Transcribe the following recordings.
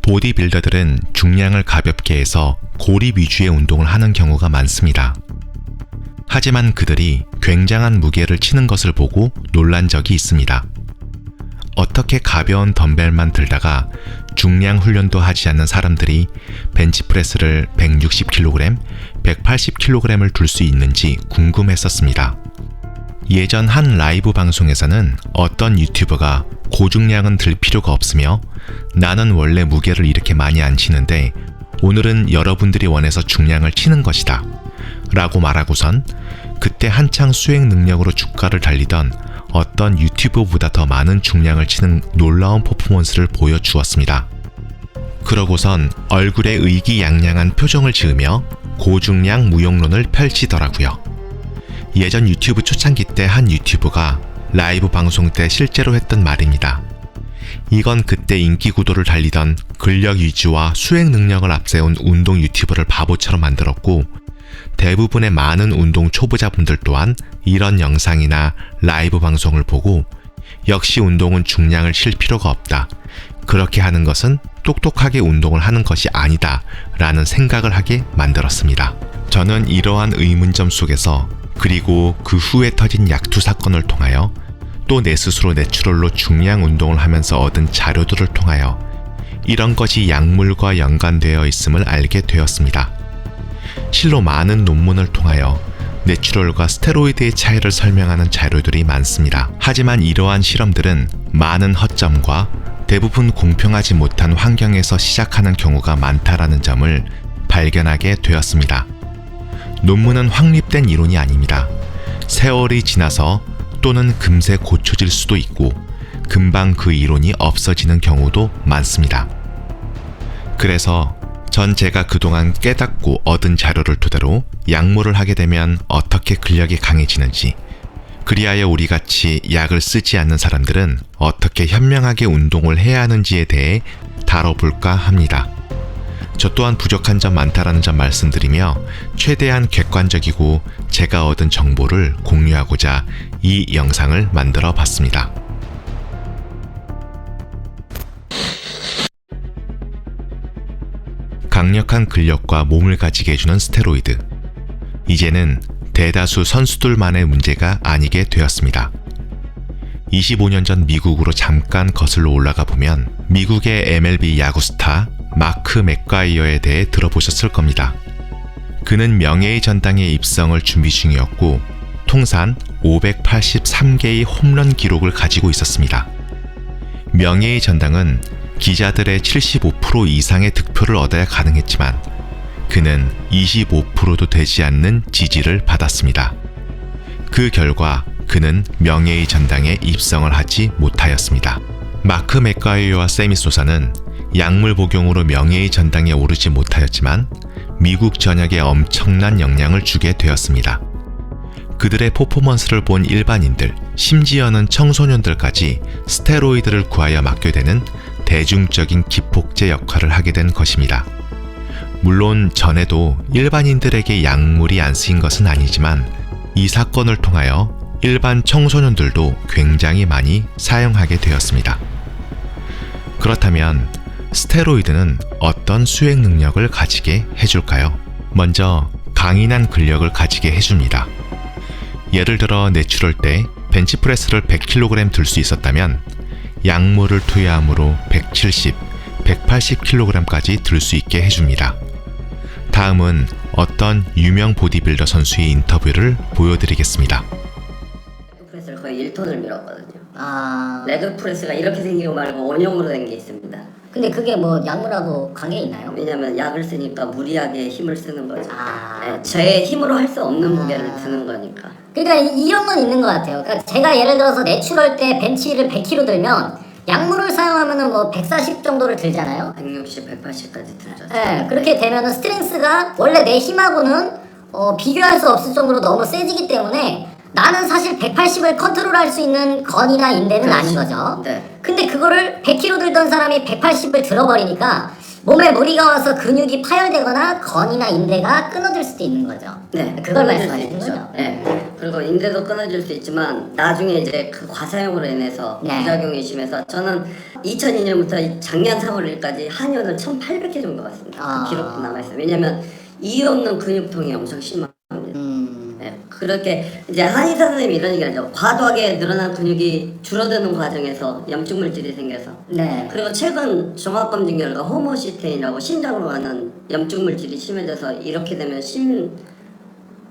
보디빌더들은 중량을 가볍게 해서 고립 위주의 운동을 하는 경우가 많습니다. 하지만 그들이 굉장한 무게를 치는 것을 보고 놀란 적이 있습니다. 어떻게 가벼운 덤벨만 들다가 중량 훈련도 하지 않는 사람들이 벤치프레스를 160kg, 180kg을 들 수 있는지 궁금했었습니다. 예전 한 라이브 방송에서는 어떤 유튜버가 고중량은 들 필요가 없으며 나는 원래 무게를 이렇게 많이 안 치는데 오늘은 여러분들이 원해서 중량을 치는 것이다 라고 말하고선 그때 한창 수행 능력으로 주가를 달리던 어떤 유튜버보다 더 많은 중량을 치는 놀라운 퍼포먼스를 보여주었습니다. 그러고선 얼굴에 의기양양한 표정을 지으며 고중량 무용론을 펼치더라고요. 예전 유튜브 초창기 때 한 유튜버가 라이브 방송 때 실제로 했던 말입니다. 이건 그때 인기 구도를 달리던 근력 위주와 수행 능력을 앞세운 운동 유튜버를 바보처럼 만들었고 대부분의 많은 운동 초보자분들 또한 이런 영상이나 라이브 방송을 보고 역시 운동은 중량을 칠 필요가 없다. 그렇게 하는 것은 똑똑하게 운동을 하는 것이 아니다 라는 생각을 하게 만들었습니다. 저는 이러한 의문점 속에서 그리고 그 후에 터진 약투 사건을 통하여 또 내 스스로 내추럴로 중량 운동을 하면서 얻은 자료들을 통하여 이런 것이 약물과 연관되어 있음을 알게 되었습니다. 실로 많은 논문을 통하여 내추럴과 스테로이드의 차이를 설명하는 자료들이 많습니다. 하지만 이러한 실험들은 많은 허점과 대부분 공평하지 못한 환경에서 시작하는 경우가 많다라는 점을 발견하게 되었습니다. 논문은 확립된 이론이 아닙니다. 세월이 지나서 또는 금세 고쳐질 수도 있고 금방 그 이론이 없어지는 경우도 많습니다. 그래서 전 제가 그동안 깨닫고 얻은 자료를 토대로 약물을 하게 되면 어떻게 근력이 강해지는지, 그리하여 우리같이 약을 쓰지 않는 사람들은 어떻게 현명하게 운동을 해야 하는지에 대해 다뤄볼까 합니다. 저 또한 부족한 점 많다라는 점 말씀드리며 최대한 객관적이고 제가 얻은 정보를 공유하고자 이 영상을 만들어 봤습니다. 강력한 근력과 몸을 가지게 해주는 스테로이드. 이제는 대다수 선수들만의 문제가 아니게 되었습니다. 25년 전 미국으로 잠깐 거슬러 올라가 보면 미국의 MLB 야구 스타 마크 맥과이어에 대해 들어보셨을 겁니다. 그는 명예의 전당에 입성을 준비 중이었고 통산 583개의 홈런 기록을 가지고 있었습니다. 명예의 전당은 기자들의 75% 이상의 득표를 얻어야 가능했지만 그는 25%도 되지 않는 지지를 받았습니다. 그 결과 그는 명예의 전당에 입성을 하지 못하였습니다. 마크 맥과이어와 세미 소사는 약물 복용으로 명예의 전당에 오르지 못하였지만 미국 전역에 엄청난 영향을 주게 되었습니다. 그들의 퍼포먼스를 본 일반인들, 심지어는 청소년들까지 스테로이드를 구하여 맞게 되는 대중적인 기폭제 역할을 하게 된 것입니다. 물론 전에도 일반인들에게 약물이 안 쓰인 것은 아니지만 이 사건을 통하여 일반 청소년들도 굉장히 많이 사용하게 되었습니다. 그렇다면 스테로이드는 어떤 수행 능력을 가지게 해줄까요? 먼저 강인한 근력을 가지게 해줍니다. 예를 들어 내추럴 때 벤치프레스를 100kg 들 수 있었다면 약물을 투여함으로 170, 180kg까지 들 수 있게 해줍니다. 다음은 어떤 유명 보디빌더 선수의 인터뷰를 보여드리겠습니다. 레그프레스를 거의 1톤을 밀었거든요. 레그프레스가 이렇게 생기고 말고 원형으로 된 게 있습니다. 근데 그게 뭐 약물하고 관계 있나요? 왜냐면 약을 쓰니까 무리하게 힘을 쓰는 거죠. 네, 제 힘으로 할 수 없는 무게를 드는 거니까. 그러니까 이런 건 있는 것 같아요. 그러니까 제가 예를 들어서 내추럴 때 벤치를 100kg 들면 약물을 사용하면은 뭐 140 정도를 들잖아요. 160, 180까지 들죠. 네, 그렇게 되면은 스트렝스가 원래 내 힘하고는 비교할 수 없을 정도로 너무 세지기 때문에 나는 사실 180을 컨트롤할 수 있는 건이나 인대는 아닌 거죠. 네. 근데 그거를 100kg 들던 사람이 180을 들어버리니까 몸에 무리가 와서 근육이 파열되거나 건이나 인대가 끊어질 수도 있는 거죠. 네. 그걸 말씀하시는 거죠. 네. 그리고 인대도 끊어질 수 있지만 나중에 이제 그 과사용으로 인해서 네. 부작용이 심해서 저는 2002년부터 작년 3월 1일까지 한의원을 1,800개 정도 갔습니다. 그 기록도 남아있어요. 왜냐면 이유 없는 근육통이 엄청 심합니다. 네, 그렇게 이제 한의사 선생님이 이런 얘기를 하죠. 과도하게 늘어난 근육이 줄어드는 과정에서 염증 물질이 생겨서 네. 그리고 최근 종합검진 결과 호모시스테인이라고 심장으로 가는 염증 물질이 심해져서 이렇게 되면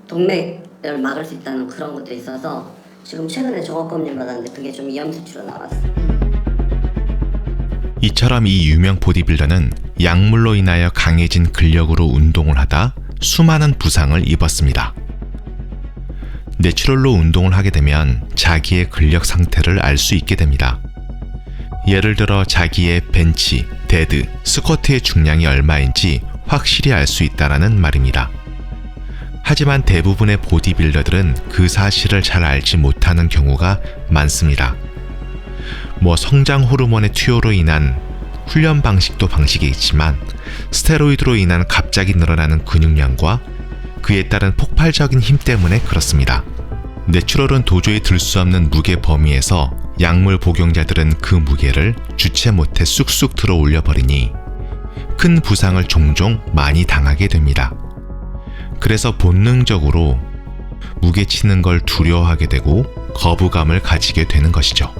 동맥을 막을 수 있다는 그런 것도 있어서 지금 최근에 종합검진 받았는데 그게 좀 위험 수치로 나왔어요. 이처럼 이 유명 보디빌더는 약물로 인하여 강해진 근력으로 운동을 하다 수많은 부상을 입었습니다. 내추럴로 운동을 하게 되면 자기의 근력 상태를 알 수 있게 됩니다. 예를 들어 자기의 벤치, 데드, 스쿼트의 중량이 얼마인지 확실히 알 수 있다는 말입니다. 하지만 대부분의 보디빌더들은 그 사실을 잘 알지 못하는 경우가 많습니다. 성장 호르몬의 투여로 인한 훈련 방식도 방식이겠지만 스테로이드로 인한 갑자기 늘어나는 근육량과 그에 따른 폭발적인 힘 때문에 그렇습니다. 내추럴은 도저히 들 수 없는 무게 범위에서 약물 복용자들은 그 무게를 주체 못해 쑥쑥 들어 올려버리니 큰 부상을 종종 많이 당하게 됩니다. 그래서 본능적으로 무게치는 걸 두려워하게 되고 거부감을 가지게 되는 것이죠.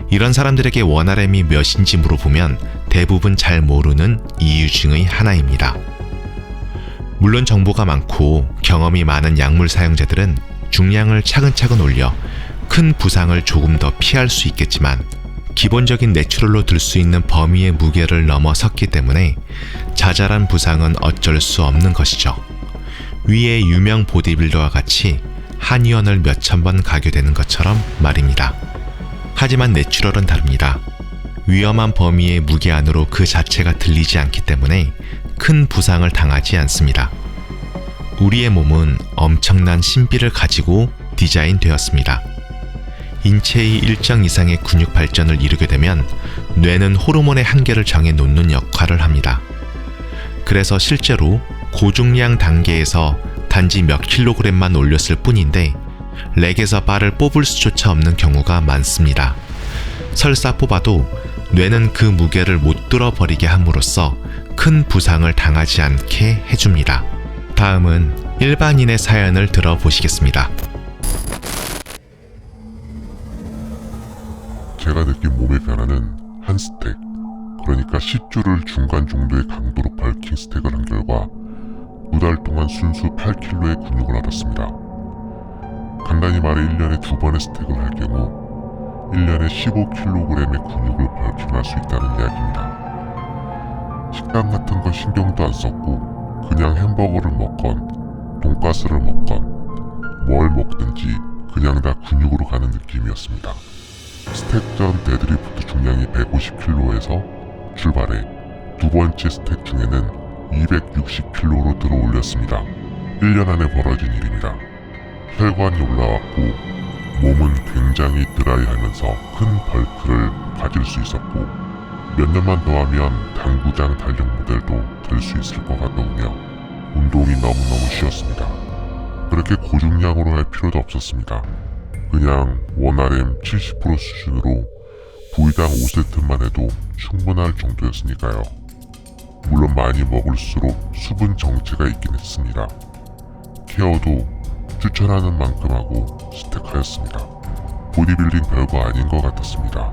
이런 사람들에게 원RM이 몇인지 물어보면 대부분 잘 모르는 이유 중의 하나입니다. 물론 정보가 많고 경험이 많은 약물 사용자들은 중량을 차근차근 올려 큰 부상을 조금 더 피할 수 있겠지만 기본적인 내추럴로 들 수 있는 범위의 무게를 넘어섰기 때문에 자잘한 부상은 어쩔 수 없는 것이죠. 위의 유명 보디빌더와 같이 한의원을 몇천 번 가게 되는 것처럼 말입니다. 하지만 내추럴은 다릅니다. 위험한 범위의 무게 안으로 그 자체가 들리지 않기 때문에 큰 부상을 당하지 않습니다. 우리의 몸은 엄청난 신비를 가지고 디자인되었습니다. 인체의 일정 이상의 근육 발전을 이루게 되면 뇌는 호르몬의 한계를 정해 놓는 역할을 합니다. 그래서 실제로 고중량 단계에서 단지 몇 킬로그램만 올렸을 뿐인데 렉에서 바를 뽑을 수조차 없는 경우가 많습니다. 설사 뽑아도 뇌는 그 무게를 못 들어버리게 함으로써 큰 부상을 당하지 않게 해줍니다. 다음은 일반인의 사연을 들어보시겠습니다. 제가 느낀 몸의 변화는 한 스택, 그러니까 10주를 중간 정도의 강도로 벌킹 스택을 한 결과 2달 동안 순수 8kg의 근육을 얻었습니다. 간단히 말해 1년에 2번의 스택을 할 경우 1년에 15kg의 근육을 벌킹할 수 있다는 이야기입니다. 식단 같은 거 신경도 안 썼고 그냥 햄버거를 먹건 돈가스를 먹건 뭘 먹든지 그냥 다 근육으로 가는 느낌이었습니다. 스택 전 데드리프트 중량이 150kg에서 출발해 두 번째 스택 중에는 260kg로 들어 올렸습니다. 1년 안에 벌어진 일입니다. 혈관이 올라왔고 몸은 굉장히 드라이하면서 큰 벌크를 가질 수 있었고 몇 년만 더 하면 당구장 달력 모델도 될 수 있을 것 같더군요. 운동이 너무너무 쉬웠습니다. 그렇게 고중량으로 할 필요도 없었습니다. 그냥 원RM 70% 수준으로 부위당 5세트만 해도 충분할 정도였으니까요. 물론 많이 먹을수록 수분 정체가 있긴 했습니다. 케어도 추천하는 만큼 하고 스택하였습니다. 보디빌딩 별거 아닌 것 같았습니다.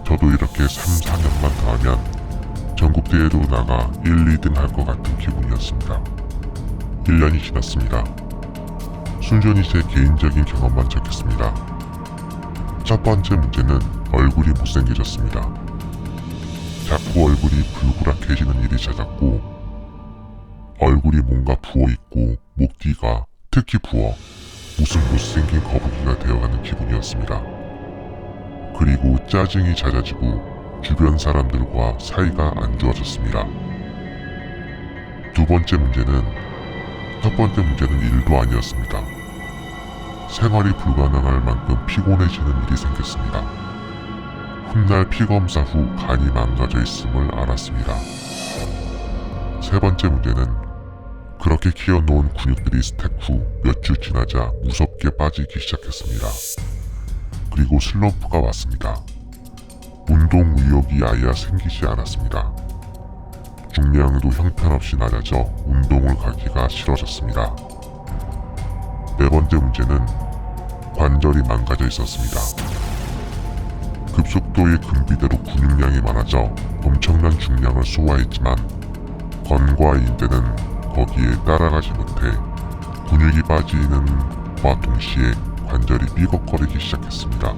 저도 이렇게 3-4년만 더 하면 전국대회도 나가 1-2등 할 것 같은 기분이었습니다. 1년이 지났습니다. 순전히 제 개인적인 경험만 적겠습니다. 첫 번째 문제는 얼굴이 못생겨졌습니다. 자꾸 얼굴이 불그락해지는 일이 잦았고 얼굴이 뭔가 부어있고 목 뒤가 특히 부어 무슨 못생긴 거북이가 되어가는 기분이었습니다. 그리고 짜증이 잦아지고 주변 사람들과 사이가 안 좋아졌습니다. 두 번째 문제는 첫 번째 문제는 일도 아니었습니다. 생활이 불가능할 만큼 피곤해지는 일이 생겼습니다. 훗날 피검사 후 간이 망가져 있음을 알았습니다. 세 번째 문제는 그렇게 키워놓은 근육들이 스택 후 몇 주 지나자 무섭게 빠지기 시작했습니다. 그리고 슬럼프가 왔습니다. 운동 의욕이 아예 생기지 않았습니다. 중량도 형편없이 낮아져 운동을 가기가 싫어졌습니다. 네 번째 문제는 관절이 망가져 있었습니다. 급속도의 근비대로 근육량이 많아져 엄청난 중량을 소화했지만 건과 인대는 거기에 따라가지 못해 근육이 빠지는 과 동시에 관절이 삐걱거리기 시작했습니다.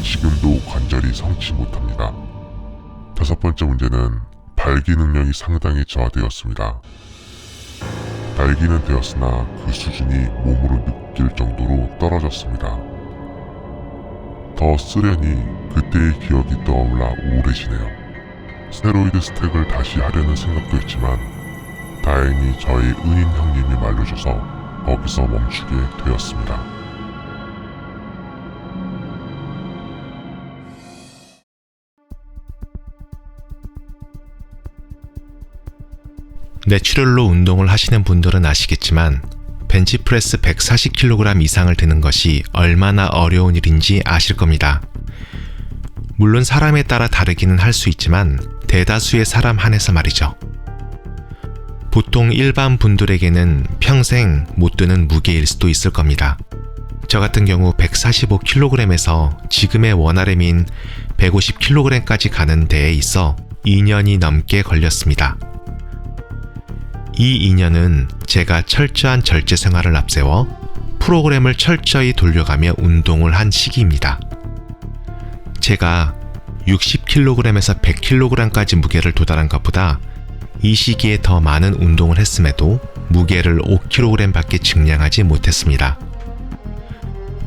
지금도 관절이 성치 못합니다. 다섯 번째 문제는 발기 능력이 상당히 저하되었습니다. 발기는 되었으나 그 수준이 몸으로 느낄 정도로 떨어졌습니다. 더 쓰려니 그때의 기억이 떠올라 우울해지네요. 스테로이드 스택을 다시 하려는 생각도 했지만 다행히 저의 은인 형님이 말려줘서 거기서 멈추게 되었습니다. 내추럴로 운동을 하시는 분들은 아시겠지만 벤치프레스 140kg 이상을 드는 것이 얼마나 어려운 일인지 아실 겁니다. 물론 사람에 따라 다르기는 할 수 있지만 대다수의 사람 한해서 말이죠. 보통 일반 분들에게는 평생 못 드는 무게일 수도 있을 겁니다. 저 같은 경우 145kg에서 지금의 원RM인 150kg까지 가는 데에 있어 2년이 넘게 걸렸습니다. 이 2년은 제가 철저한 절제 생활을 앞세워 프로그램을 철저히 돌려가며 운동을 한 시기입니다. 제가 60kg에서 100kg까지 무게를 도달한 것보다 이 시기에 더 많은 운동을 했음에도 무게를 5kg밖에 증량하지 못했습니다.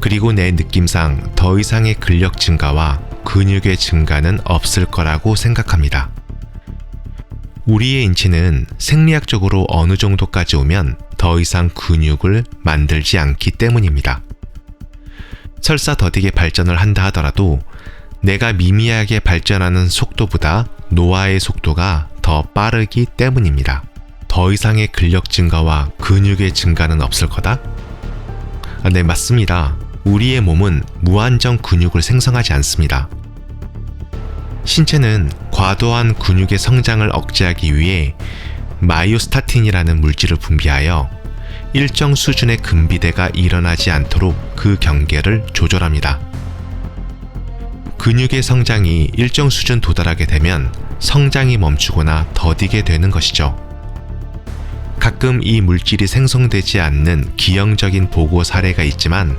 그리고 내 느낌상 더 이상의 근력 증가와 근육의 증가는 없을 거라고 생각합니다. 우리의 인체는 생리학적으로 어느 정도까지 오면 더 이상 근육을 만들지 않기 때문입니다. 설사 더디게 발전을 한다 하더라도 내가 미미하게 발전하는 속도보다 노화의 속도가 더 빠르기 때문입니다. 더 이상의 근력 증가와 근육의 증가는 없을 거다? 네, 맞습니다. 우리의 몸은 무한정 근육을 생성하지 않습니다. 신체는 과도한 근육의 성장을 억제하기 위해 마이오스타틴이라는 물질을 분비하여 일정 수준의 근비대가 일어나지 않도록 그 경계를 조절합니다. 근육의 성장이 일정 수준 도달하게 되면 성장이 멈추거나 더디게 되는 것이죠. 가끔 이 물질이 생성되지 않는 기형적인 보고 사례가 있지만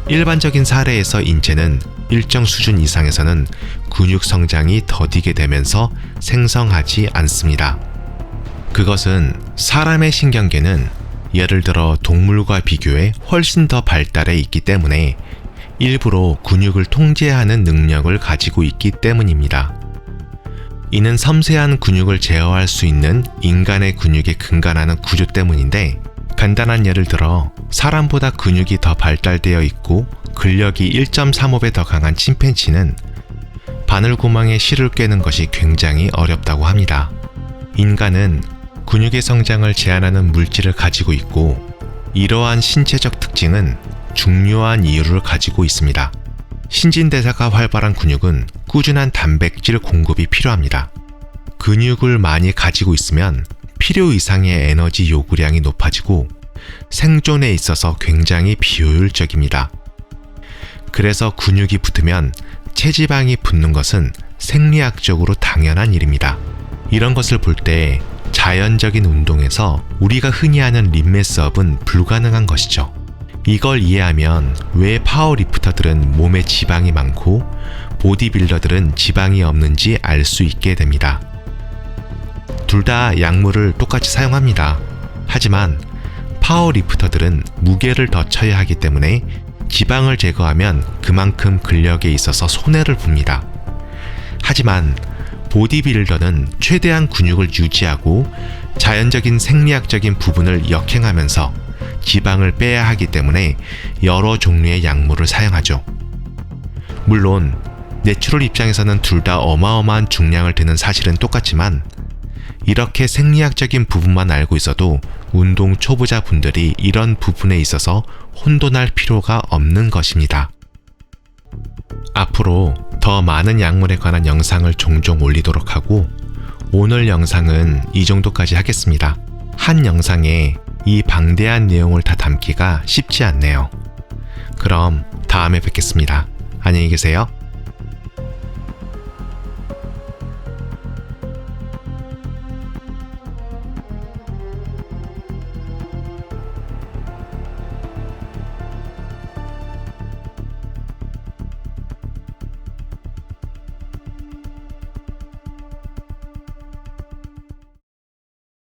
일반적인 사례에서 인체는 일정 수준 이상에서는 근육 성장이 더디게 되면서 생성하지 않습니다. 그것은 사람의 신경계는 예를 들어 동물과 비교해 훨씬 더 발달해 있기 때문에 일부러 근육을 통제하는 능력을 가지고 있기 때문입니다. 이는 섬세한 근육을 제어할 수 있는 인간의 근육에 근간하는 구조 때문인데, 간단한 예를 들어 사람보다 근육이 더 발달되어 있고 근력이 1.35배 더 강한 침팬지는 바늘구멍에 실을 꿰는 것이 굉장히 어렵다고 합니다. 인간은 근육의 성장을 제한하는 물질을 가지고 있고 이러한 신체적 특징은 중요한 이유를 가지고 있습니다. 신진대사가 활발한 근육은 꾸준한 단백질 공급이 필요합니다. 근육을 많이 가지고 있으면 필요 이상의 에너지 요구량이 높아지고 생존에 있어서 굉장히 비효율적입니다. 그래서 근육이 붙으면 체지방이 붙는 것은 생리학적으로 당연한 일입니다. 이런 것을 볼 때 자연적인 운동에서 우리가 흔히 하는 림매스업은 불가능한 것이죠. 이걸 이해하면 왜 파워리프터들은 몸에 지방이 많고 보디빌더들은 지방이 없는지 알 수 있게 됩니다. 둘 다 약물을 똑같이 사용합니다. 하지만 파워리프터들은 무게를 더 쳐야 하기 때문에 지방을 제거하면 그만큼 근력에 있어서 손해를 봅니다. 하지만 보디빌더는 최대한 근육을 유지하고 자연적인 생리학적인 부분을 역행하면서 지방을 빼야 하기 때문에 여러 종류의 약물을 사용하죠. 물론 내추럴 입장에서는 둘 다 어마어마한 중량을 드는 사실은 똑같지만 이렇게 생리학적인 부분만 알고 있어도 운동 초보자 분들이 이런 부분에 있어서 혼돈할 필요가 없는 것입니다. 앞으로 더 많은 약물에 관한 영상을 종종 올리도록 하고 오늘 영상은 이 정도까지 하겠습니다. 한 영상에 이 방대한 내용을 다 담기가 쉽지 않네요. 그럼 다음에 뵙겠습니다. 안녕히 계세요.